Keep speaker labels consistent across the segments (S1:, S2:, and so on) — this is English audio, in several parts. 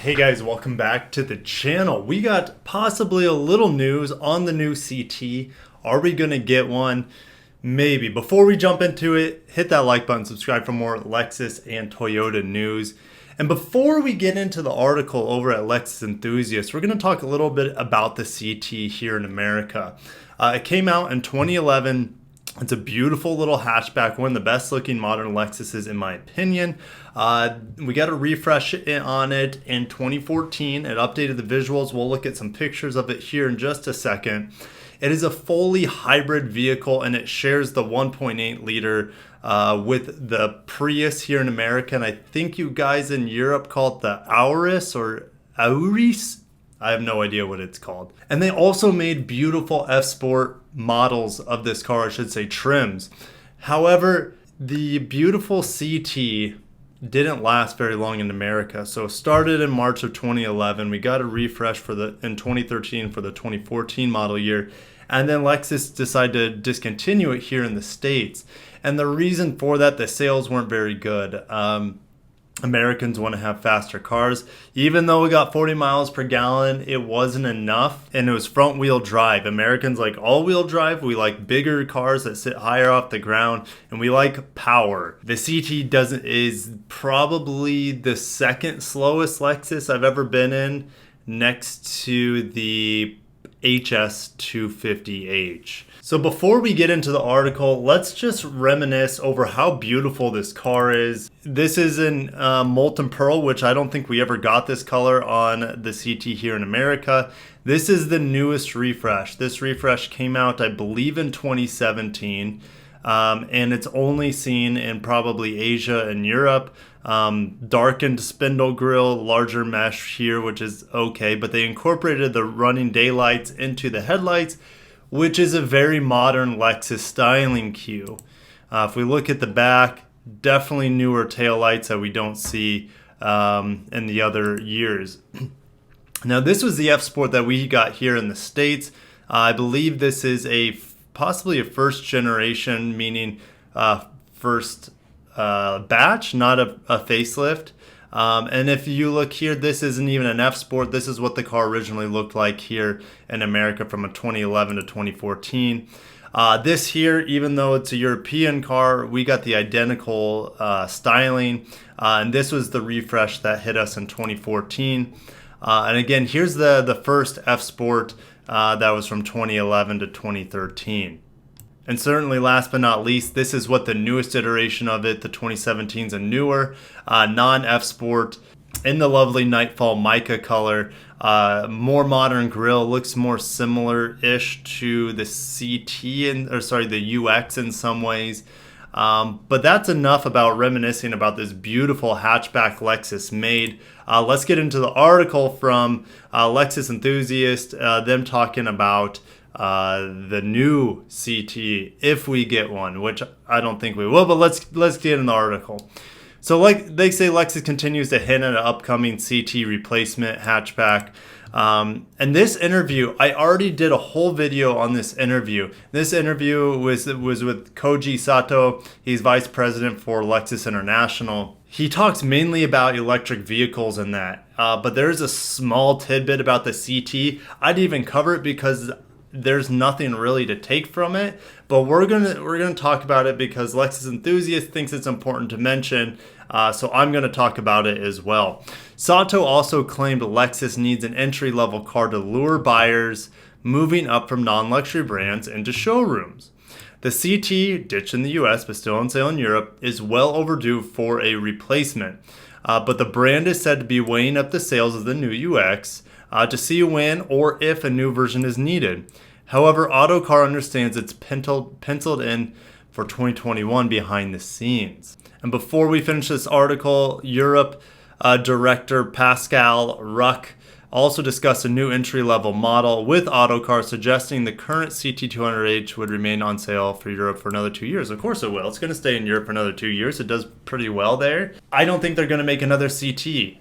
S1: Hey guys, welcome back to the channel. We got possibly a little news on the new CT. Are we gonna get one? Maybe. Before we jump into it, hit that like button, subscribe for more Lexus and Toyota news. And before we get into the article over at Lexus Enthusiast, we're gonna talk a little bit about the CT here in America. It came out in 2011. It's a beautiful little hatchback, one of the best looking modern Lexuses in my opinion. We got a refresh on it in 2014. It updated the visuals. We'll look at some pictures of it here in just a second. It is a fully hybrid vehicle and it shares the 1.8 liter with the Prius here in America. And I think you guys in Europe call it the Auris or Auris. I have no idea what it's called. And they also made beautiful F-Sport models of this car, I should say trims. However, the beautiful CT didn't last very long in America. So it started in March of 2011. We got a refresh in 2013 for the 2014 model year. And then Lexus decided to discontinue it here in the States. And the reason for that, the sales weren't very good. Americans want to have faster cars. Even though we got 40 miles per gallon, it wasn't enough. And it was front wheel drive. Americans like all wheel drive. We like bigger cars that sit higher off the ground. And we like power. The CT is probably the second slowest Lexus I've ever been in, next to the HS250H. So before we get into the article, let's just reminisce over how beautiful this car is. This is in molten pearl, which I don't think we ever got this color on the CT here in America. This is the newest refresh. This refresh came out, I believe, in 2017. And it's only seen in probably Asia and Europe. Darkened spindle grille, larger mesh here, which is okay, but they incorporated the running daylights into the headlights, which is a very modern Lexus styling cue. If we look at the back, definitely newer taillights that we don't see in the other years. Now, this was the F-Sport that we got here in the States. I believe this is possibly a first generation, meaning first batch, not a facelift. And if you look here, this isn't even an F-Sport. This is what the car originally looked like here in America from a 2011 to 2014. This here, even though it's a European car, we got the identical styling. And this was the refresh that hit us in 2014. And again, here's the first F-Sport that was from 2011 to 2013. And certainly last but not least, this is what the newest iteration of it, the 2017's and newer, non-F-Sport in the lovely Nightfall mica color. More modern grille, looks more similar-ish to the the UX in some ways. But that's enough about reminiscing about this beautiful hatchback Lexus made. Let's get into the article from Lexus Enthusiast, them talking about the new CT, if we get one, which I don't think we will, but let's get in the article. So like they say, Lexus continues to hint at an upcoming CT replacement hatchback. And this interview, I already did a whole video on this interview. This interview was with Koji Sato. He's vice president for Lexus International. He talks mainly about electric vehicles and that, but there's a small tidbit about the CT. I'd even cover it because there's nothing really to take from it, but we're gonna talk about it because Lexus Enthusiast thinks it's important to mention, so I'm gonna talk about it as well. Sato also claimed Lexus needs an entry-level car to lure buyers moving up from non-luxury brands into showrooms. The CT, ditched in the US but still on sale in Europe, is well overdue for a replacement, but the brand is said to be weighing up the sales of the new UX to see when or if a new version is needed. However, Autocar understands it's penciled in for 2021 behind the scenes. And before we finish this article, Europe director Pascal Ruck also discussed a new entry-level model with Autocar, suggesting the current CT200H would remain on sale for Europe for another 2 years. Of course it will. It's going to stay in Europe for another 2 years. It does pretty well there. I don't think they're going to make another CT.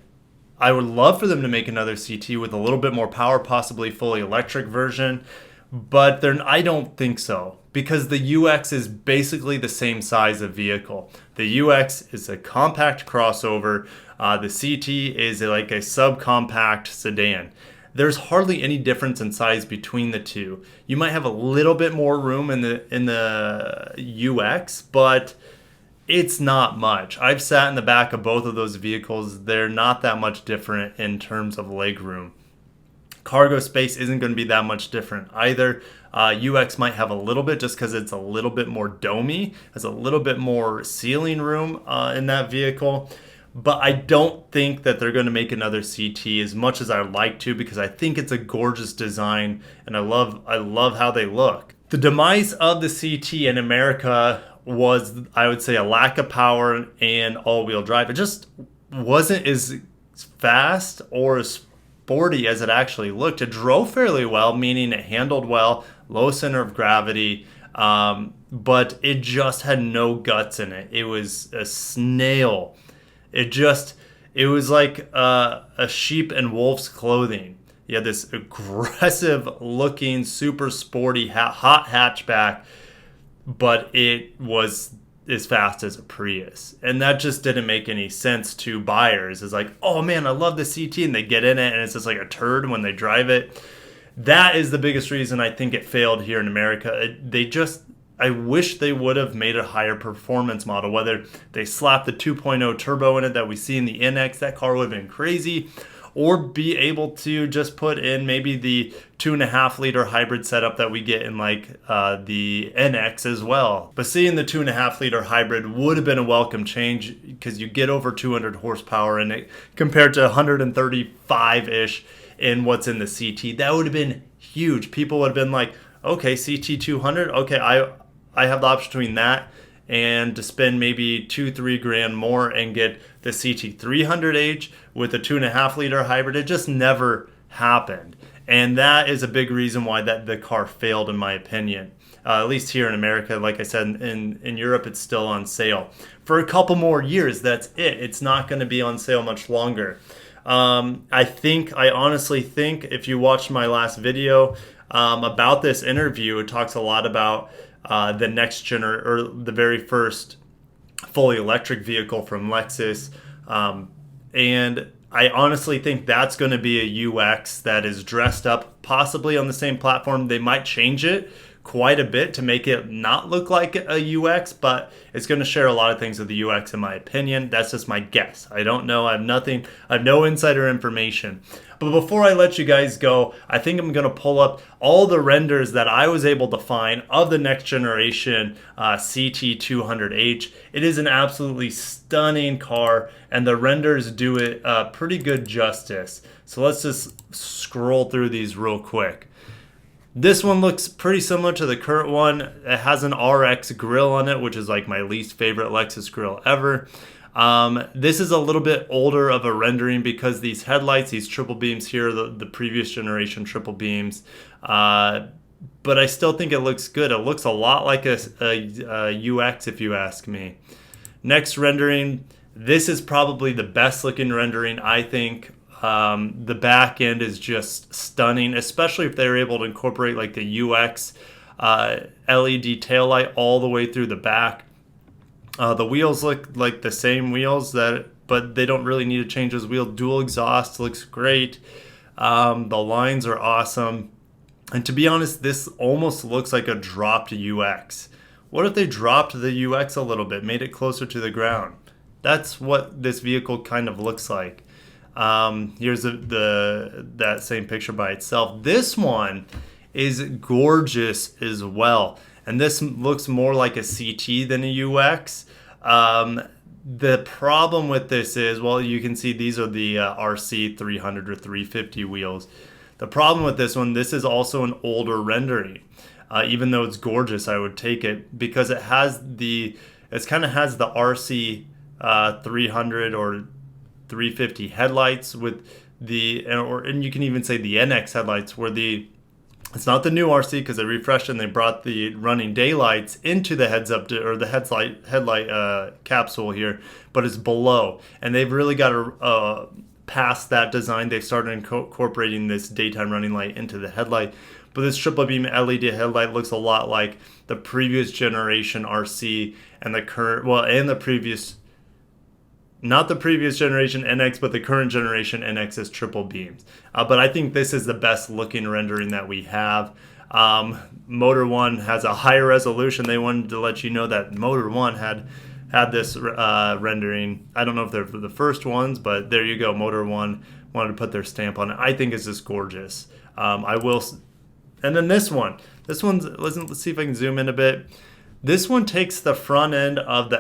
S1: I would love for them to make another CT with a little bit more power, possibly fully electric version, but I don't think so. because the UX is basically the same size of vehicle. The UX is a compact crossover. The CT is like a subcompact sedan. There's hardly any difference in size between the two. You might have a little bit more room in the UX, but it's not much. I've sat in the back of both of those vehicles. They're not that much different in terms of legroom. Cargo space isn't going to be that much different either. UX might have a little bit just because it's a little bit more domey. Has a little bit more ceiling room in that vehicle. But I don't think that they're going to make another CT as much as I'd like to, because I think it's a gorgeous design and I love how they look. The demise of the CT in America was, I would say, a lack of power and all-wheel drive. It just wasn't as fast or as sporty as it actually looked. It drove fairly well, meaning it handled well, low center of gravity, but it just had no guts in it. It was a snail. It was like a sheep in wolf's clothing. You had this aggressive looking, super sporty, hot hatchback, but it was as fast as a Prius. And that just didn't make any sense to buyers. It's like, oh man, I love the CT, and they get in it and it's just like a turd when they drive it. That is the biggest reason I think it failed here in America. I wish they would have made a higher performance model, whether they slapped the 2.0 turbo in it that we see in the NX, that car would have been crazy, or be able to just put in maybe the 2.5 liter hybrid setup that we get in like the NX as well. But seeing the 2.5 liter hybrid would have been a welcome change, because you get over 200 horsepower in it compared to 135-ish in what's in the CT. That would have been huge. People would have been like, okay, CT 200, okay, I have the option between that and to spend maybe $2-3 grand more and get the CT 300H with a 2.5 liter hybrid. It just never happened. And that is a big reason why the car failed, in my opinion. At least here in America. Like I said, in Europe, it's still on sale. For a couple more years, that's it. It's not going to be on sale much longer. I honestly think, if you watched my last video about this interview, it talks a lot about the next or the very first fully electric vehicle from Lexus, and I honestly think that's going to be a UX that is dressed up possibly on the same platform. They might change it quite a bit to make it not look like a UX, but it's going to share a lot of things with the UX, in my opinion. That's just my guess. I don't know. I have no insider information. But before I let you guys go, I think I'm going to pull up all the renders that I was able to find of the next generation CT200H. It is an absolutely stunning car, and the renders do it pretty good justice. So let's just scroll through these real quick. This one looks pretty similar to the current one. It has an RX grille on it, which is like my least favorite Lexus grille ever. This is a little bit older of a rendering because these headlights, these triple beams here, are the previous generation triple beams. But I still think it looks good. It looks a lot like a UX, if you ask me. Next rendering, this is probably the best looking rendering, I think. The back end is just stunning, especially if they're able to incorporate like the UX LED taillight all the way through the back. The wheels look like the same wheels, but they don't really need to change those wheels. Dual exhaust looks great. The lines are awesome. And to be honest, this almost looks like a dropped UX. What if they dropped the UX a little bit, made it closer to the ground? That's what this vehicle kind of looks like. Here's that same picture by itself. This one is gorgeous as well, and this looks more like a CT than a UX. The problem with this is, well, you can see these are the RC 300 or 350 wheels. The problem with this one, this is also an older rendering. Even though it's gorgeous, I would take it because it kind of has the RC 300 or 350 headlights with and you can even say the NX headlights, where it's not the new RC because they refreshed and they brought the running daylights into the headlight capsule here, but it's below, and they've really got to past that design. They've started incorporating this daytime running light into the headlight. but this triple beam LED headlight looks a lot like the previous generation RC and the current, well, and the previous, not the previous generation NX, but the current generation NX's triple beams. But I think this is the best looking rendering that we have. Motor One has a higher resolution. They wanted to let you know that Motor One had this rendering. I don't know if they're the first ones, but there you go. Motor One wanted to put their stamp on it. I think it's just gorgeous. And then this one's, let's see if I can zoom in a bit. This one takes the front end of the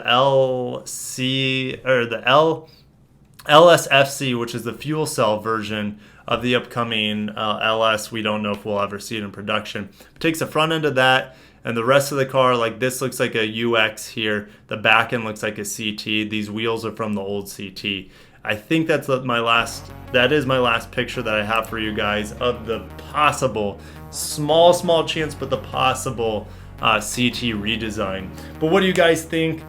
S1: LSFC, which is the fuel cell version of the upcoming LS. We don't know if we'll ever see it in production. It takes the front end of that, and the rest of the car, like this looks like a UX here. The back end looks like a CT. These wheels are from the old CT. I think that is my last picture that I have for you guys of the possible, small chance, but the possible CT redesign. But what do you guys think?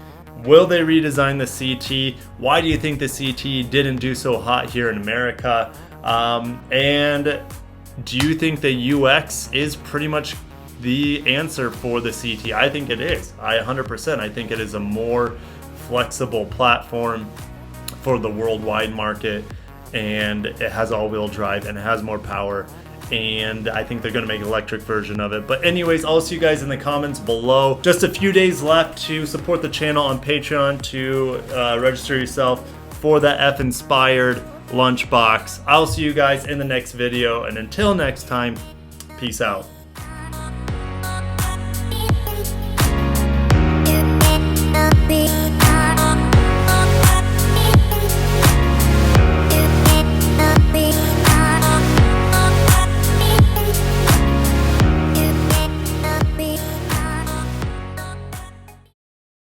S1: Will they redesign the CT? Why do you think the CT didn't do so hot here in America? And do you think the UX is pretty much the answer for the CT? I think it is. 100%. I think it is a more flexible platform for the worldwide market, and it has all-wheel drive and it has more power, and I think they're going to make an electric version of it. But anyways, I'll see you guys in the comments below. Just a few days left to support the channel on Patreon to register yourself for the F-inspired lunchbox. I'll see you guys in the next video, and until next time, peace out.